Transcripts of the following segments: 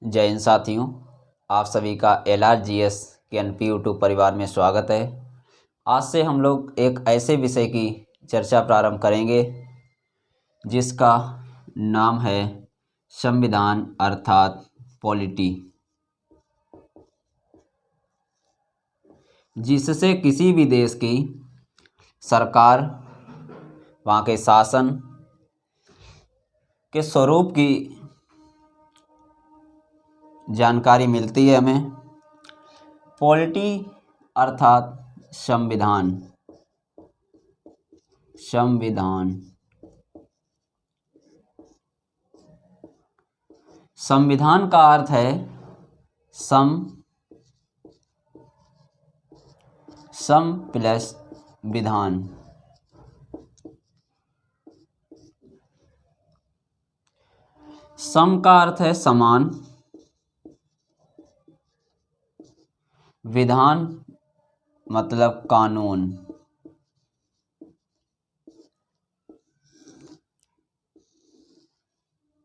जय हिंद साथियों, आप सभी का LRGS के NP यूट्यूब परिवार में स्वागत है। आज से हम लोग एक ऐसे विषय की चर्चा प्रारंभ करेंगे जिसका नाम है संविधान अर्थात पॉलिटी, जिससे किसी भी देश की सरकार, वहाँ के शासन के स्वरूप की जानकारी मिलती है हमें। पॉलिटी अर्थात संविधान। संविधान का अर्थ है सम प्लस विधान। सम का अर्थ है समान, विधान मतलब कानून।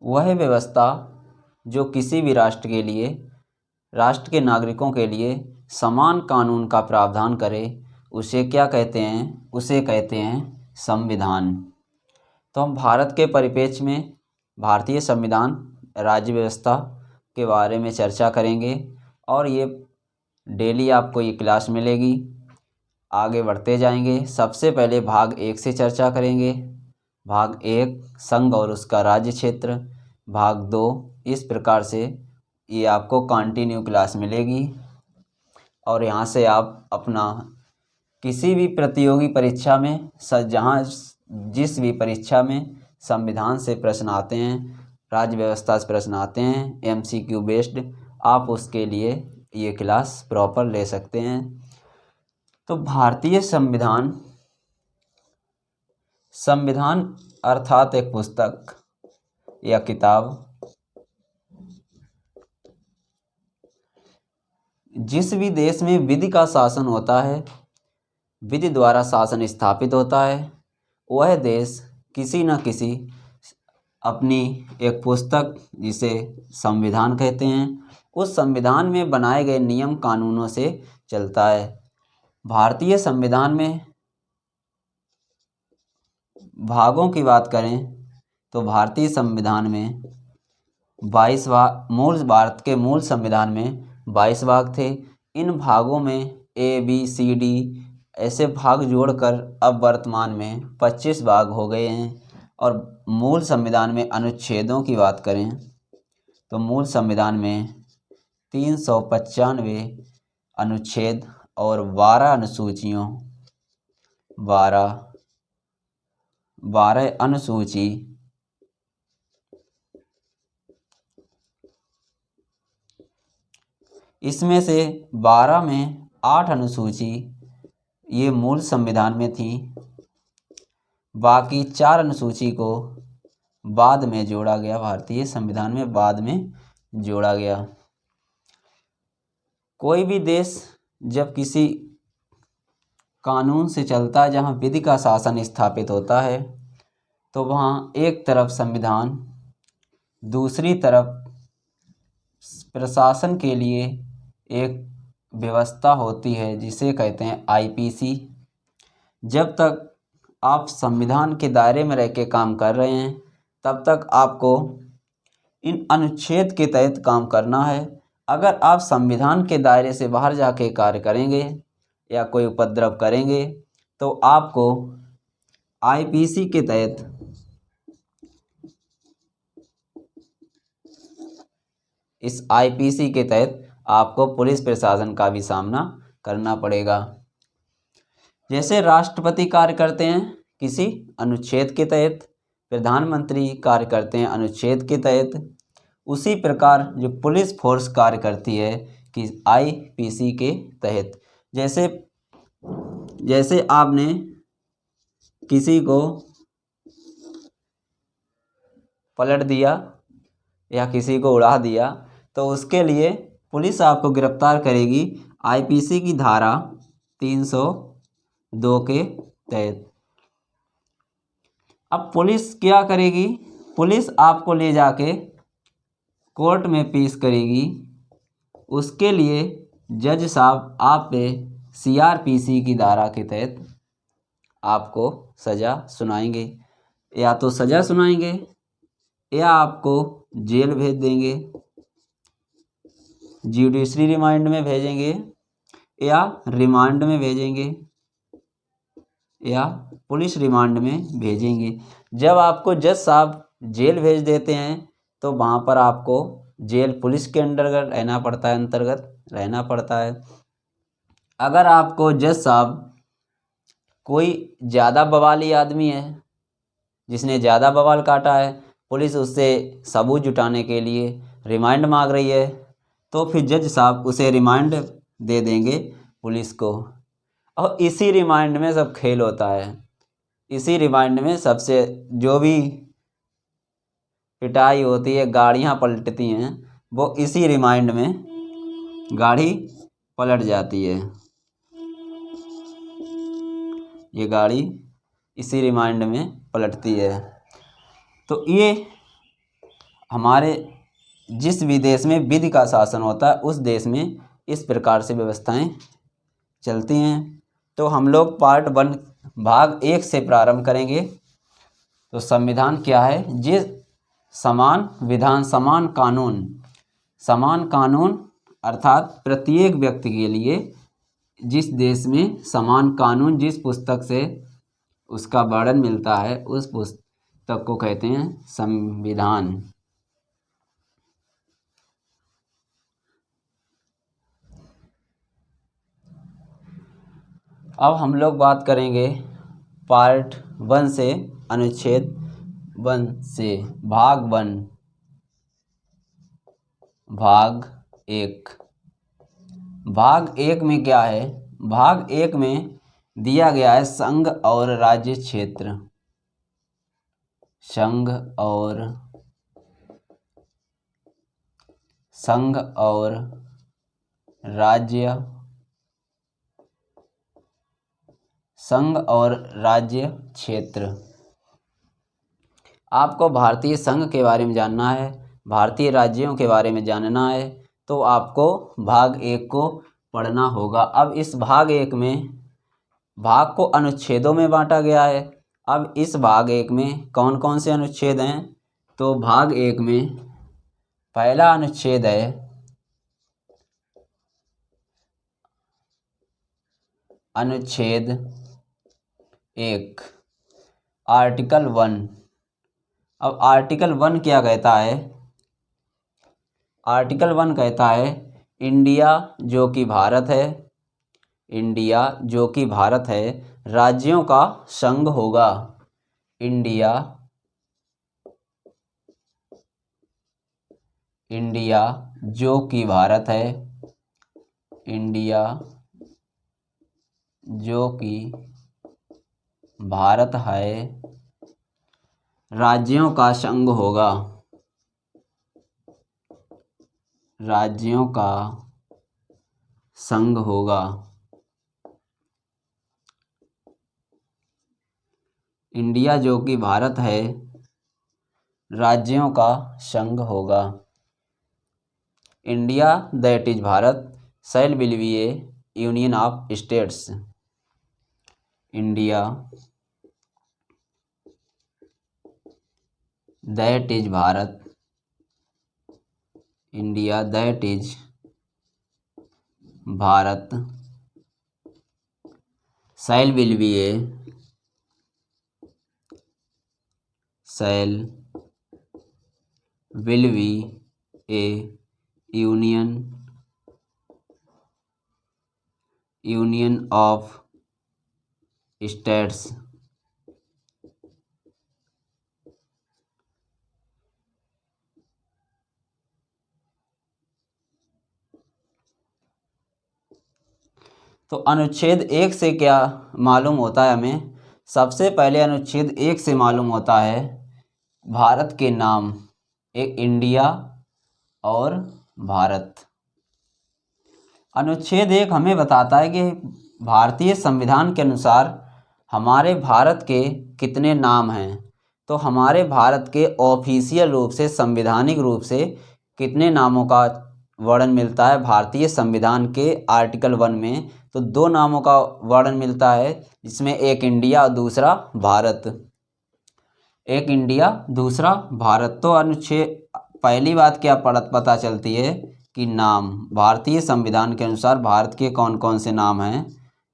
वह व्यवस्था जो किसी भी राष्ट्र के लिए, राष्ट्र के नागरिकों के लिए समान कानून का प्रावधान करे, उसे क्या कहते हैं? उसे कहते हैं संविधान। तो हम भारत के परिप्रेक्ष्य में भारतीय संविधान राज्य व्यवस्था के बारे में चर्चा करेंगे और ये डेली आपको ये क्लास मिलेगी। आगे बढ़ते जाएंगे। सबसे पहले भाग 1 से चर्चा करेंगे। भाग 1 संघ और उसका राज्य क्षेत्र, भाग 2 इस प्रकार से ये आपको कंटिन्यू क्लास मिलेगी और यहाँ से आप अपना किसी भी प्रतियोगी परीक्षा में जहाँ जिस भी परीक्षा में संविधान से प्रश्न आते हैं, राज्य व्यवस्था से प्रश्न आते हैं MCQ बेस्ड, आप उसके लिए ये क्लास प्रॉपर ले सकते हैं। तो भारतीय संविधान अर्थात एक पुस्तक या किताब, जिस भी देश में विधि का शासन होता है, विधि द्वारा शासन स्थापित होता है, वह देश किसी न किसी अपनी एक पुस्तक, जिसे संविधान कहते हैं, उस संविधान में बनाए गए नियम कानूनों से चलता है। भारतीय संविधान में भागों की बात करें तो भारतीय संविधान में 22 भाग, भारत के मूल संविधान में 22 भाग थे। इन भागों में ABCD ऐसे भाग जोड़कर अब वर्तमान में 25 भाग हो गए हैं। और मूल संविधान में अनुच्छेदों की बात करें तो मूल संविधान में 395 अनुच्छेद और 12 अनुसूचियों, 12 अनुसूची, इसमें से 12 में 8 अनुसूची ये मूल संविधान में थी, बाकी 4 अनुसूची को बाद में जोड़ा गया, भारतीय संविधान में बाद में जोड़ा गया। कोई भी देश जब किसी कानून से चलता है, जहाँ विधि का शासन स्थापित होता है, तो वहाँ एक तरफ संविधान, दूसरी तरफ प्रशासन के लिए एक व्यवस्था होती है जिसे कहते हैं IPC। जब तक आप संविधान के दायरे में रह के काम कर रहे हैं, तब तक आपको इन अनुच्छेद के तहत काम करना है। अगर आप संविधान के दायरे से बाहर जाके कार्य करेंगे या कोई उपद्रव करेंगे, तो आपको IPC के तहत इस IPC के तहत आपको पुलिस प्रशासन का भी सामना करना पड़ेगा। जैसे राष्ट्रपति कार्य करते हैं किसी अनुच्छेद के तहत, प्रधानमंत्री कार्य करते हैं अनुच्छेद के तहत, उसी प्रकार जो पुलिस फोर्स कार्य करती है कि IPC के तहत। जैसे आपने किसी को पलट दिया या किसी को उड़ा दिया, तो उसके लिए पुलिस आपको गिरफ्तार करेगी IPC की धारा 302 के तहत। अब पुलिस क्या करेगी? पुलिस आपको ले जाके कोर्ट में पेश करेगी, उसके लिए जज साहब आप पे CRPC की धारा के तहत आपको सज़ा सुनाएंगे। या तो सज़ा सुनाएंगे या आपको जेल भेज देंगे, जुडिशरी रिमांड में भेजेंगे या रिमांड में भेजेंगे या पुलिस रिमांड में भेजेंगे। जब आपको जज साहब जेल भेज देते हैं तो वहाँ पर आपको जेल पुलिस के अंतर्गत रहना पड़ता है। अगर आपको जज साहब कोई ज़्यादा बवाली आदमी है जिसने ज़्यादा बवाल काटा है, पुलिस उससे सबूत जुटाने के लिए रिमांड मांग रही है, तो फिर जज साहब उसे रिमांड दे देंगे पुलिस को। और इसी रिमांड में सब खेल होता है। इसी रिमांड में सबसे जो भी पिटाई होती है, गाड़ियाँ पलटती हैं, वो इसी रिमांड में गाड़ी पलट जाती है। ये गाड़ी इसी रिमांड में पलटती है। तो ये हमारे जिस भी देश में विधि का शासन होता है उस देश में इस प्रकार से व्यवस्थाएं चलती हैं। तो हम लोग पार्ट 1 भाग 1 से प्रारंभ करेंगे। तो संविधान क्या है? जिस समान विधान समान कानून, समान कानून अर्थात प्रत्येक व्यक्ति के लिए जिस देश में समान कानून, जिस पुस्तक से उसका वर्णन मिलता है उस पुस्तक को कहते हैं संविधान। अब हम लोग बात करेंगे पार्ट 1 से, अनुच्छेद 1 से, भाग 1 भाग 1। भाग 1 में क्या है? भाग 1 में दिया गया है संघ और राज्य क्षेत्र। संघ और राज्य, संघ और राज्य क्षेत्र। आपको भारतीय संघ के बारे में जानना है, भारतीय राज्यों के बारे में जानना है, तो आपको भाग 1 को पढ़ना होगा। अब इस भाग 1 में भाग को अनुच्छेदों में बांटा गया है। अब इस भाग 1 में कौन कौन से अनुच्छेद हैं? तो भाग 1 में पहला अनुच्छेद है अनुच्छेद 1, आर्टिकल 1। अब आर्टिकल 1 क्या कहता है? आर्टिकल 1 कहता है इंडिया जो कि भारत है, इंडिया जो कि भारत है राज्यों का संघ होगा। इंडिया जो कि भारत है, इंडिया जो कि भारत है राज्यों का संघ होगा, राज्यों का संघ होगा। इंडिया जो कि भारत है राज्यों का संघ होगा। India that is Bharat shell will be A union of states. India that is Bharat, India that is Bharat shell will be A union of states. तो अनुच्छेद 1 से क्या मालूम होता है हमें? सबसे पहले अनुच्छेद 1 से मालूम होता है भारत के नाम, एक इंडिया और भारत। अनुच्छेद 1 हमें बताता है कि भारतीय संविधान के अनुसार हमारे भारत के कितने नाम हैं। तो हमारे भारत के ऑफिशियल रूप से, संवैधानिक रूप से कितने नामों का वर्णन मिलता है भारतीय संविधान के आर्टिकल 1 में? तो 2 नामों का वर्णन मिलता है, जिसमें एक इंडिया और दूसरा भारत। एक इंडिया, दूसरा भारत। तो अनुच्छेद, पहली बात क्या पता चलती है कि नाम, भारतीय संविधान के अनुसार भारत के कौन कौन से नाम हैं?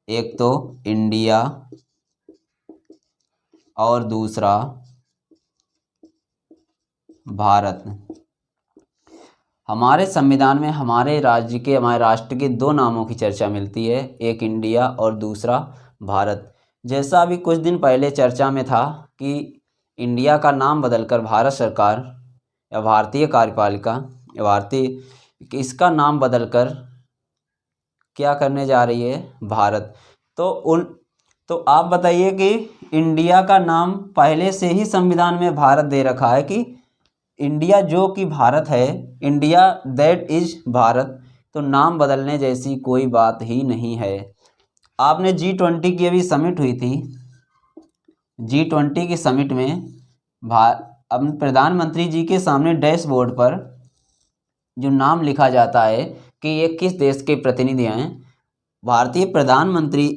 एक तो इंडिया और दूसरा भारत। हमारे संविधान में हमारे राज्य के, हमारे राष्ट्र के 2 नामों की चर्चा मिलती है, एक इंडिया और दूसरा भारत। जैसा अभी कुछ दिन पहले चर्चा में था कि इंडिया का नाम बदलकर भारत सरकार या भारतीय कार्यपालिका या भारतीय, इसका नाम बदलकर क्या करने जा रही है? भारत। तो आप बताइए कि इंडिया का नाम पहले से ही संविधान में भारत दे रखा है कि इंडिया जो कि भारत है, इंडिया दैट इज भारत, तो नाम बदलने जैसी कोई बात ही नहीं है। आपने G20 की अभी समिट हुई थी, G20 की समिट में अपने प्रधानमंत्री जी के सामने डैशबोर्ड पर जो नाम लिखा जाता है कि ये किस देश के प्रतिनिधि हैं, भारतीय प्रधानमंत्री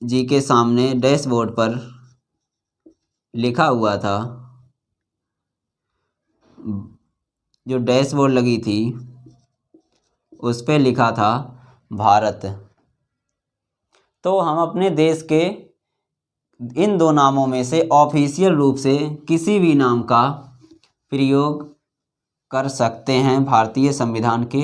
जी के सामने डैशबोर्ड पर लिखा हुआ था, जो डैशबोर्ड लगी थी उस पे लिखा था भारत। तो हम अपने देश के इन 2 नामों में से ऑफिशियल रूप से किसी भी नाम का प्रयोग कर सकते हैं भारतीय संविधान के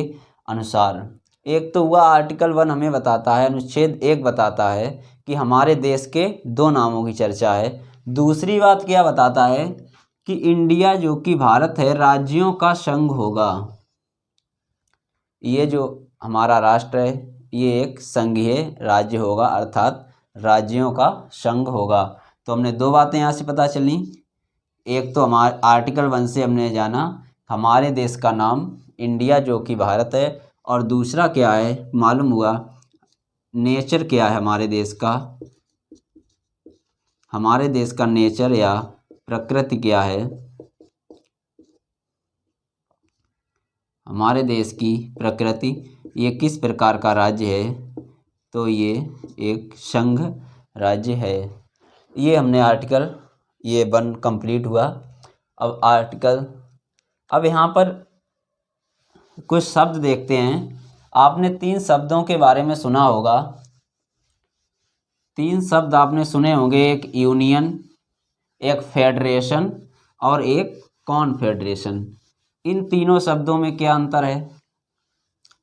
अनुसार। एक तो हुआ आर्टिकल 1 हमें बताता है, अनुच्छेद 1 बताता है कि हमारे देश के 2 नामों की चर्चा है। दूसरी बात क्या बताता है कि इंडिया जो कि भारत है, राज्यों का संघ होगा। ये जो हमारा राष्ट्र है ये एक संघीय राज्य होगा, अर्थात राज्यों का संघ होगा। तो हमने 2 बातें यहाँ से पता चली। एक तो हमारे आर्टिकल 1 से हमने जाना हमारे देश का नाम इंडिया जो कि भारत है, और दूसरा क्या है मालूम हुआ, नेचर क्या है हमारे देश का, हमारे देश का नेचर या प्रकृति क्या है, हमारे देश की प्रकृति, ये किस प्रकार का राज्य है, तो ये एक संघ राज्य है। ये हमने आर्टिकल ये 1 कंप्लीट हुआ। अब यहाँ पर कुछ शब्द देखते हैं। आपने 3 शब्दों के बारे में सुना होगा, 3 शब्द आपने सुने होंगे, एक यूनियन, एक फेडरेशन और एक कॉन्फेडरेशन। इन तीनों शब्दों में क्या अंतर है?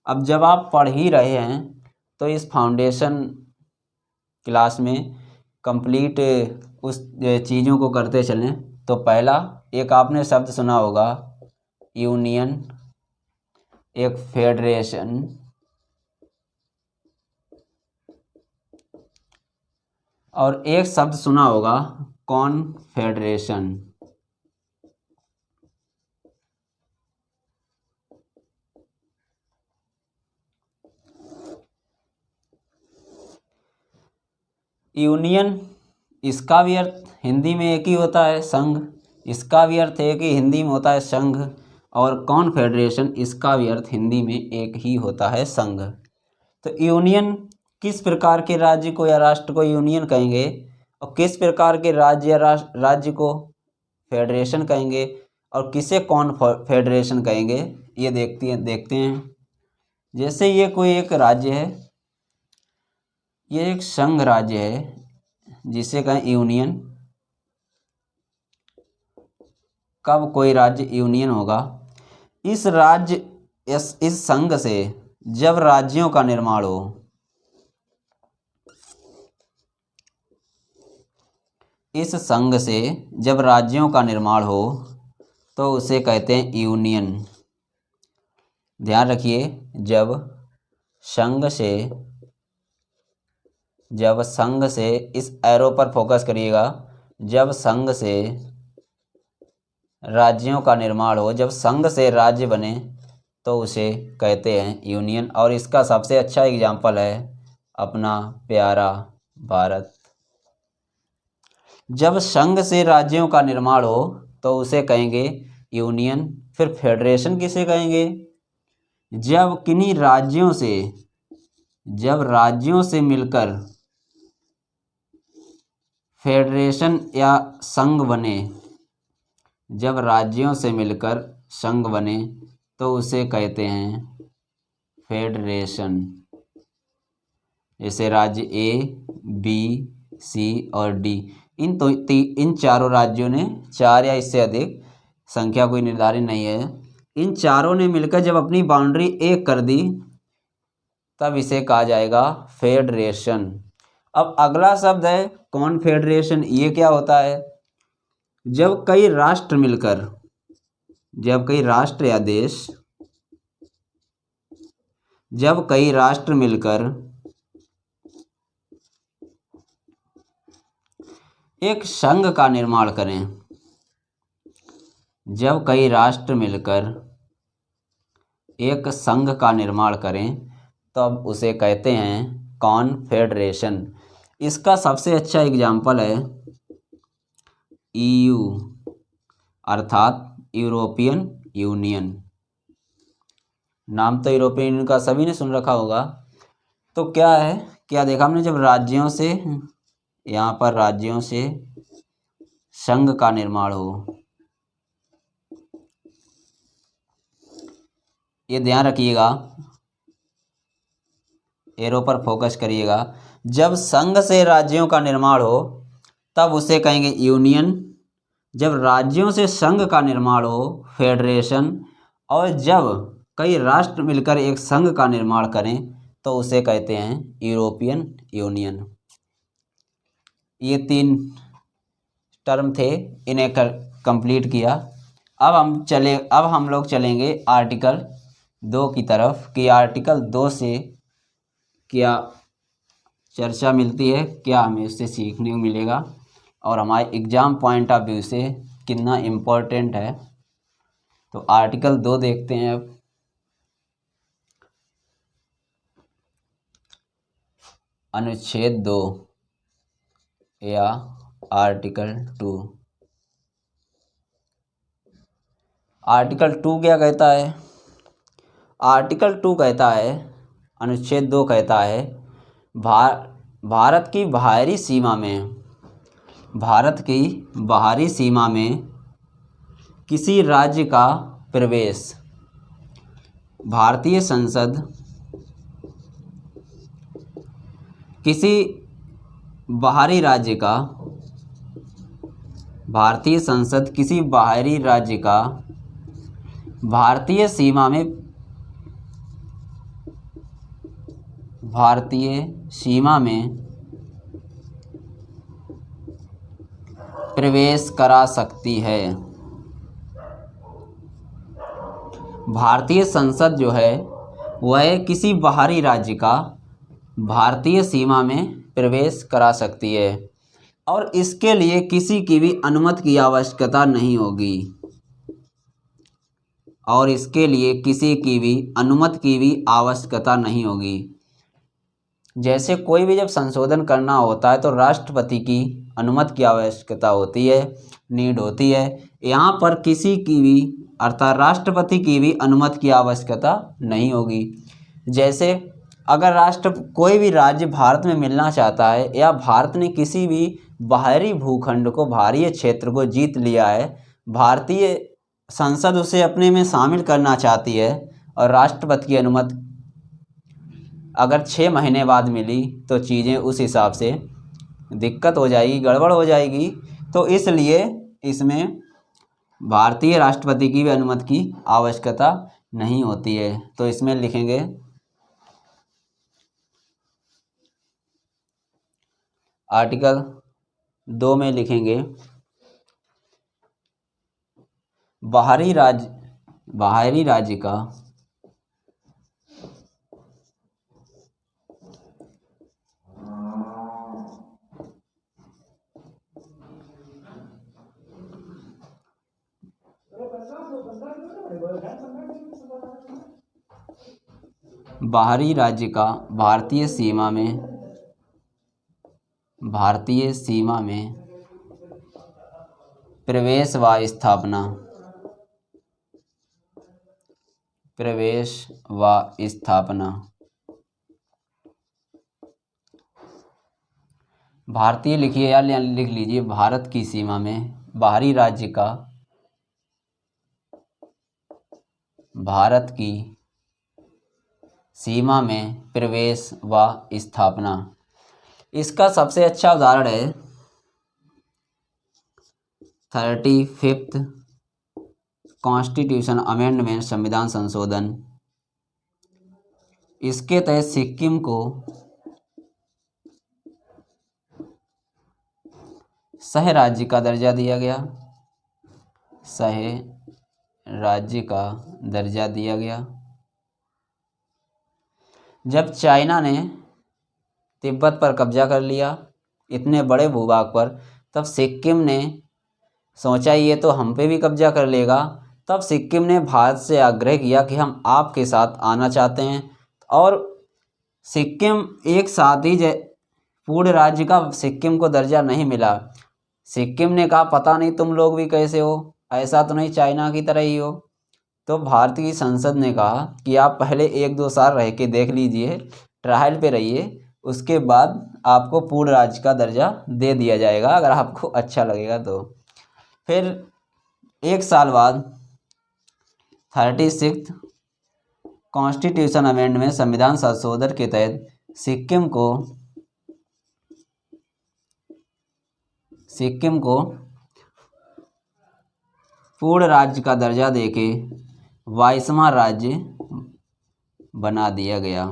अब जब आप पढ़ ही रहे हैं तो इस फाउंडेशन क्लास में कंप्लीट उस चीज़ों को करते चलें। तो पहला एक आपने शब्द सुना होगा यूनियन, एक फेडरेशन और एक शब्द सुना होगा कॉन्फेडरेशन। यूनियन, इसका भी अर्थ हिंदी में एक ही होता है संघ, इसका भी अर्थ है कि हिंदी में होता है संघ, और कॉन्फेडरेशन इसका भी अर्थ हिंदी में एक ही होता है संघ। तो यूनियन किस प्रकार के राज्य को या राष्ट्र को यूनियन कहेंगे, और किस प्रकार के राज्य या राज्य को फेडरेशन कहेंगे, और किसे कॉन्फेडरेशन कहेंगे, ये देखते हैं। जैसे ये कोई एक राज्य है, ये एक संघ राज्य है जिसे कहें यूनियन। कब कोई राज्य यूनियन होगा? इस राज्य इस संघ से जब राज्यों का निर्माण हो, इस संघ से जब राज्यों का निर्माण हो तो उसे कहते हैं यूनियन। ध्यान रखिए, जब संघ से इस एरो पर फोकस करिएगा, जब संघ से राज्यों का निर्माण हो, जब संघ से राज्य बने तो उसे कहते हैं यूनियन। और इसका सबसे अच्छा एग्जाम्पल है अपना प्यारा भारत। जब संघ से राज्यों का निर्माण हो तो उसे कहेंगे यूनियन। फिर फेडरेशन किसे कहेंगे? जब किन्हीं राज्यों से जब राज्यों से मिलकर फेडरेशन या संघ बने, जब राज्यों से मिलकर संघ बने तो उसे कहते हैं फेडरेशन। जैसे राज्य ए, बी, सी और डी, इन चारों राज्यों ने, चार या इससे अधिक, संख्या कोई निर्धारित नहीं है, इन चारों ने मिलकर जब अपनी बाउंड्री एक कर दी तब इसे कहा जाएगा फेडरेशन। अब अगला शब्द है कॉन्फेडरेशन। ये क्या होता है? जब कई राष्ट्र मिलकर, जब कई राष्ट्र या देश, जब कई राष्ट्र मिलकर एक संघ का निर्माण करें, जब कई राष्ट्र मिलकर एक संघ का निर्माण करें तब उसे कहते हैं कॉन्फेडरेशन। इसका सबसे अच्छा एग्जाम्पल है ईयू अर्थात यूरोपियन यूनियन। नाम तो यूरोपियन यूनियन का सभी ने सुन रखा होगा। तो क्या है, क्या देखा हमने, जब राज्यों से, यहाँ पर राज्यों से संघ का निर्माण हो, ये ध्यान रखिएगा, एरो पर फोकस करिएगा। जब संघ से राज्यों का निर्माण हो तब उसे कहेंगे यूनियन, जब राज्यों से संघ का निर्माण हो फेडरेशन, और जब कई राष्ट्र मिलकर एक संघ का निर्माण करें तो उसे कहते हैं यूरोपियन यूनियन। ये 3 टर्म थे, इन्हें कंप्लीट किया। अब हम लोग चलेंगे आर्टिकल 2 की तरफ कि आर्टिकल 2 से क्या चर्चा मिलती है, क्या हमें उससे सीखने को मिलेगा और हमारे एग्ज़ाम पॉइंट ऑफ व्यू से कितना इम्पोर्टेंट है। तो आर्टिकल 2 देखते हैं अब। अनुच्छेद 2 या आर्टिकल 2। आर्टिकल 2 क्या कहता है? आर्टिकल 2 कहता है, अनुच्छेद 2 कहता है, भारत की बाहरी सीमा में, भारत की बाहरी सीमा में किसी राज्य का प्रवेश भारतीय संसद किसी बाहरी राज्य का, भारतीय संसद किसी बाहरी राज्य का भारतीय सीमा में, भारतीय सीमा में प्रवेश करा सकती है। भारतीय संसद जो है वह किसी बाहरी राज्य का भारतीय सीमा में प्रवेश करा सकती है और इसके लिए किसी की भी अनुमति की आवश्यकता नहीं होगी, और इसके लिए किसी की भी अनुमति की भी आवश्यकता नहीं होगी। जैसे कोई भी जब संशोधन करना होता है तो राष्ट्रपति की अनुमति की आवश्यकता होती है, नीड होती है। यहाँ पर किसी की भी अर्थात राष्ट्रपति की भी अनुमति की आवश्यकता नहीं होगी। जैसे अगर कोई भी राज्य भारत में मिलना चाहता है या भारत ने किसी भी बाहरी भूखंड को, बाहरी क्षेत्र को जीत लिया है, भारतीय संसद उसे अपने में शामिल करना चाहती है और राष्ट्रपति की अनुमति अगर 6 महीने बाद मिली तो चीज़ें उस हिसाब से दिक्कत हो जाएगी, गड़बड़ हो जाएगी। तो इसलिए इसमें भारतीय राष्ट्रपति की भी अनुमति की आवश्यकता नहीं होती है। तो इसमें लिखेंगे आर्टिकल 2 में लिखेंगे बाहरी राज्य का बाहरी राज्य का भारतीय सीमा में प्रवेश व स्थापना प्रवेश व स्थापना। भारतीय लिखिए या लिख लीजिए, भारत की सीमा में बाहरी राज्य का, भारत की सीमा में प्रवेश व स्थापना। इसका सबसे अच्छा उदाहरण है 35th कॉन्स्टिट्यूशन अमेंडमेंट, संविधान संशोधन। इसके तहत सिक्किम को सह राज्य का दर्जा दिया गया, सह राज्य का दर्जा दिया गया। जब चाइना ने तिब्बत पर कब्जा कर लिया इतने बड़े भूभाग पर, तब सिक्किम ने सोचा ये तो हम पे भी कब्जा कर लेगा। तब सिक्किम ने भारत से आग्रह किया कि हम आपके साथ आना चाहते हैं, और सिक्किम एक साथ ही पूर्ण राज्य का सिक्किम को दर्जा नहीं मिला। सिक्किम ने कहा पता नहीं तुम लोग भी कैसे हो, ऐसा तो नहीं चाइना की तरह ही हो। तो भारत की संसद ने कहा कि आप पहले 1-2 साल रह के देख लीजिए, ट्रायल पे रहिए, उसके बाद आपको पूर्ण राज्य का दर्जा दे दिया जाएगा अगर आपको अच्छा लगेगा तो। फिर 1 साल बाद 36th कॉन्स्टिट्यूशन अमेंडमेंट, संविधान संशोधन के तहत सिक्किम को पूर्ण राज्य का दर्जा देके 22वां राज्य बना दिया गया।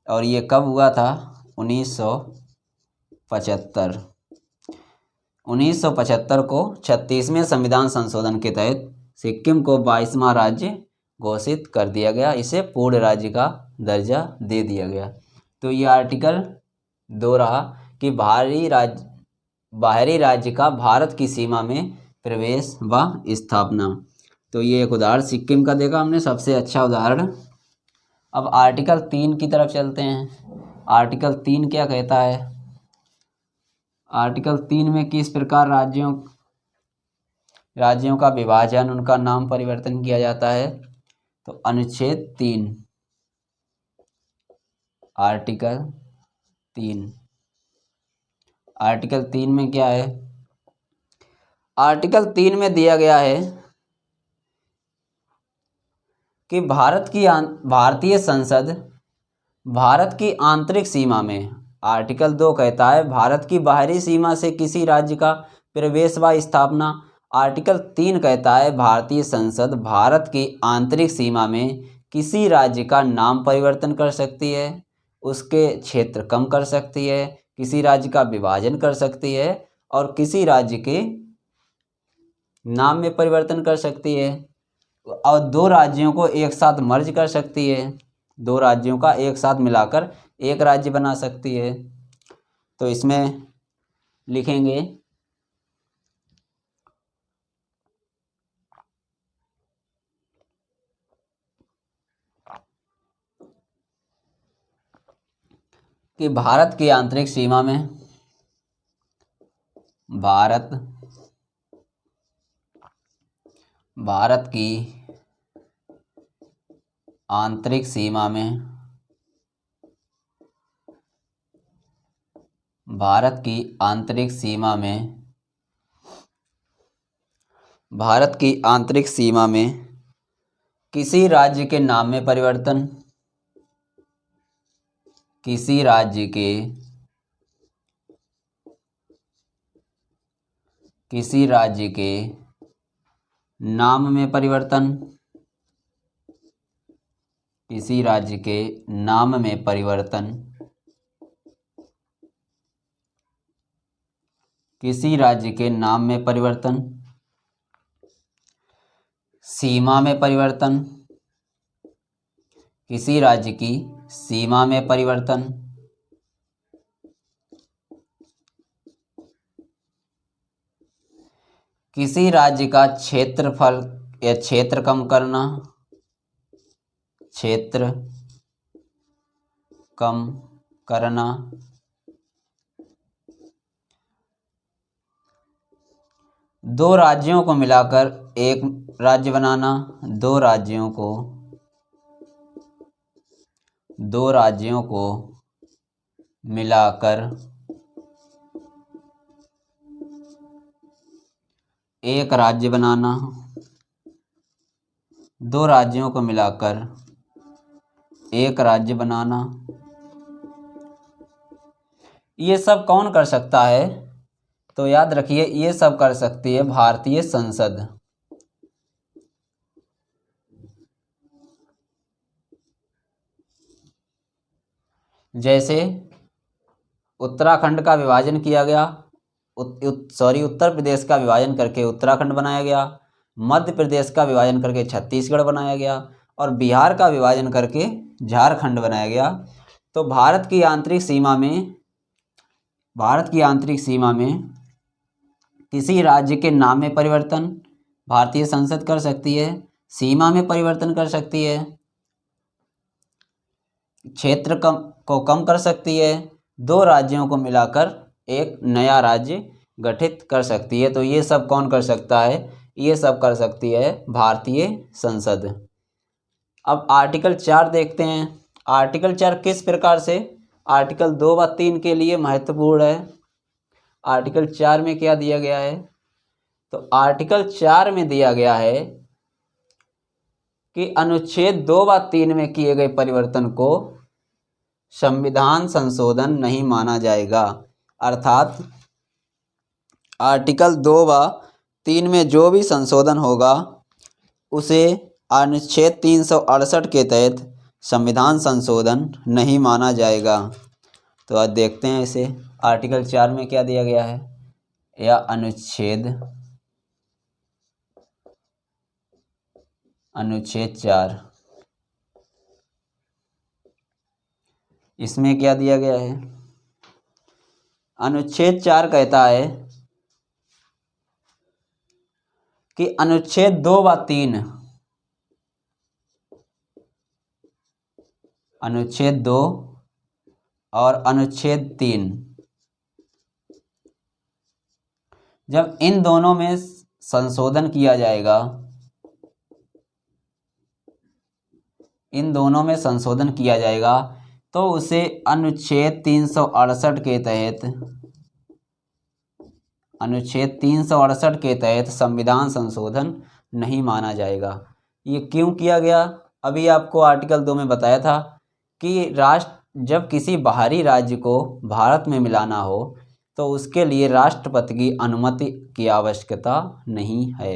और ये कब हुआ था? 1975 को 36वें संविधान संशोधन के तहत सिक्किम को 22वां राज्य घोषित कर दिया गया, इसे पूर्ण राज्य का दर्जा दे दिया गया। तो ये आर्टिकल 2 रहा कि बाहरी राज्य का भारत की सीमा में प्रवेश व स्थापना। तो ये एक उदाहरण सिक्किम का देखा हमने, सबसे अच्छा उदाहरण। अब आर्टिकल 3 की तरफ चलते हैं। आर्टिकल 3 क्या कहता है? आर्टिकल 3 में किस प्रकार राज्यों का विभाजन, उनका नाम परिवर्तन किया जाता है? तो अनुच्छेद 3, आर्टिकल 3 में क्या है? आर्टिकल 3 में दिया गया है कि भारतीय संसद भारत की आंतरिक सीमा में, आर्टिकल 2 कहता है भारत की बाहरी सीमा से किसी राज्य का प्रवेश व स्थापना। आर्टिकल 3 कहता है भारतीय संसद भारत की आंतरिक सीमा में किसी राज्य का नाम परिवर्तन कर सकती है, उसके क्षेत्र कम कर सकती है, किसी राज्य का विभाजन कर सकती है, और किसी राज्य के नाम में परिवर्तन कर सकती है, और 2 राज्यों को एक साथ मर्ज कर सकती है, 2 राज्यों का एक साथ मिलाकर एक राज्य बना सकती है। तो इसमें लिखेंगे कि भारत की आंतरिक सीमा में, भारत की आंतरिक सीमा में, भारत की आंतरिक सीमा में किसी राज्य के नाम में परिवर्तन, किसी राज्य के नाम में परिवर्तन, किसी राज्य के नाम में परिवर्तन, किसी राज्य के नाम में परिवर्तन, सीमा में परिवर्तन, किसी राज्य की सीमा में परिवर्तन, किसी राज्य का क्षेत्रफल या क्षेत्र कम करना, क्षेत्र कम करना, दो राज्यों को मिलाकर एक राज्य बनाना, दो राज्यों को दो राज्यों को मिलाकर एक राज्य बनाना, दो राज्यों को मिलाकर एक राज्य बनाना। ये सब कौन कर सकता है? तो याद रखिए, ये सब कर सकती है भारतीय संसद। जैसे उत्तराखंड का विभाजन किया गया, उत्तर प्रदेश का विभाजन करके उत्तराखंड बनाया गया, मध्य प्रदेश का विभाजन करके छत्तीसगढ़ बनाया गया और बिहार का विभाजन करके झारखंड बनाया गया। तो भारत की आंतरिक सीमा में किसी राज्य के नाम में परिवर्तन भारतीय संसद कर सकती है, सीमा में परिवर्तन कर सकती है, क्षेत्र को कम कर सकती है, दो राज्यों को मिलाकर एक नया राज्य गठित कर सकती है। तो ये सब कौन कर सकता है? ये सब कर सकती है भारतीय संसद। अब आर्टिकल 4 देखते हैं। आर्टिकल 4 किस प्रकार से आर्टिकल 2 व 3 के लिए महत्वपूर्ण है। आर्टिकल 4 में क्या दिया गया है? तो आर्टिकल 4 में दिया गया है कि अनुच्छेद 2 व 3 में किए गए परिवर्तन को संविधान संशोधन नहीं माना जाएगा। अर्थात आर्टिकल 2 व 3 में जो भी संशोधन होगा उसे अनुच्छेद 368 के तहत संविधान संशोधन नहीं माना जाएगा। तो आज देखते हैं इसे। आर्टिकल 4 में क्या दिया गया है या अनुच्छेद 4, इसमें क्या दिया गया है? अनुच्छेद 4 कहता है कि अनुच्छेद 2 व 3, अनुच्छेद 2 और अनुच्छेद 3, जब इन दोनों में संशोधन किया जाएगा, इन दोनों में संशोधन किया जाएगा तो उसे अनुच्छेद 368 के तहत, अनुच्छेद 368 के तहत संविधान संशोधन नहीं माना जाएगा। ये क्यों किया गया? अभी आपको आर्टिकल 2 में बताया था कि जब किसी बाहरी राज्य को भारत में मिलाना हो तो उसके लिए राष्ट्रपति की अनुमति की आवश्यकता नहीं है।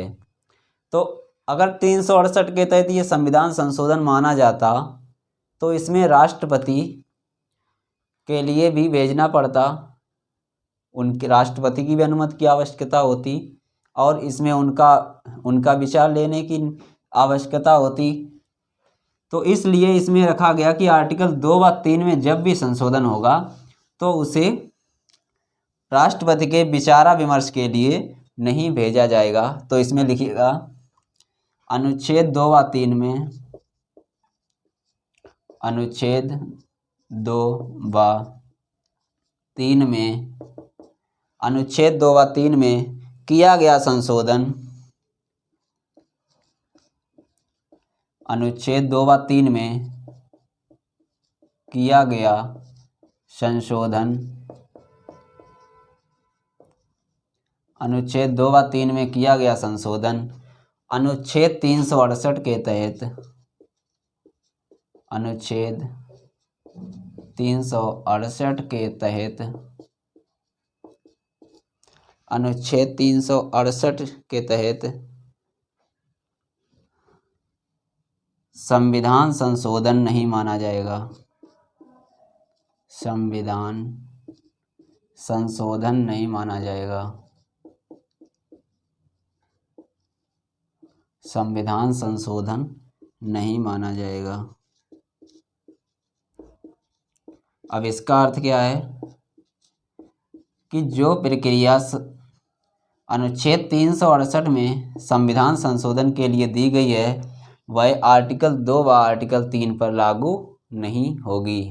तो अगर 368 के तहत ये संविधान संशोधन माना जाता तो इसमें राष्ट्रपति के लिए भी भेजना पड़ता, उनके राष्ट्रपति की भी अनुमति की आवश्यकता होती और इसमें उनका विचार लेने की आवश्यकता होती। तो इसलिए इसमें रखा गया कि आर्टिकल 2 व 3 में जब भी संशोधन होगा तो उसे राष्ट्रपति के विचार विमर्श के लिए नहीं भेजा जाएगा। तो इसमें लिखिएगा अनुच्छेद 2 व 3 में, अनुच्छेद 2 व 3 में, अनुच्छेद 2 व 3 में किया गया संशोधन, अनुच्छेद 2 व 3 में किया गया संशोधन, अनुच्छेद 2 व 3 में किया गया संशोधन अनुच्छेद 368 के तहत, अनुच्छेद 368 के तहत, अनुच्छेद 368 के तहत संविधान संशोधन नहीं माना जाएगा। संविधान संशोधन नहीं माना जाएगा। संविधान संशोधन नहीं माना जाएगा। अब इसका अर्थ क्या है कि जो प्रक्रिया अनुच्छेद 368 में संविधान संशोधन के लिए दी गई है वह आर्टिकल 2 व आर्टिकल 3 पर लागू नहीं होगी।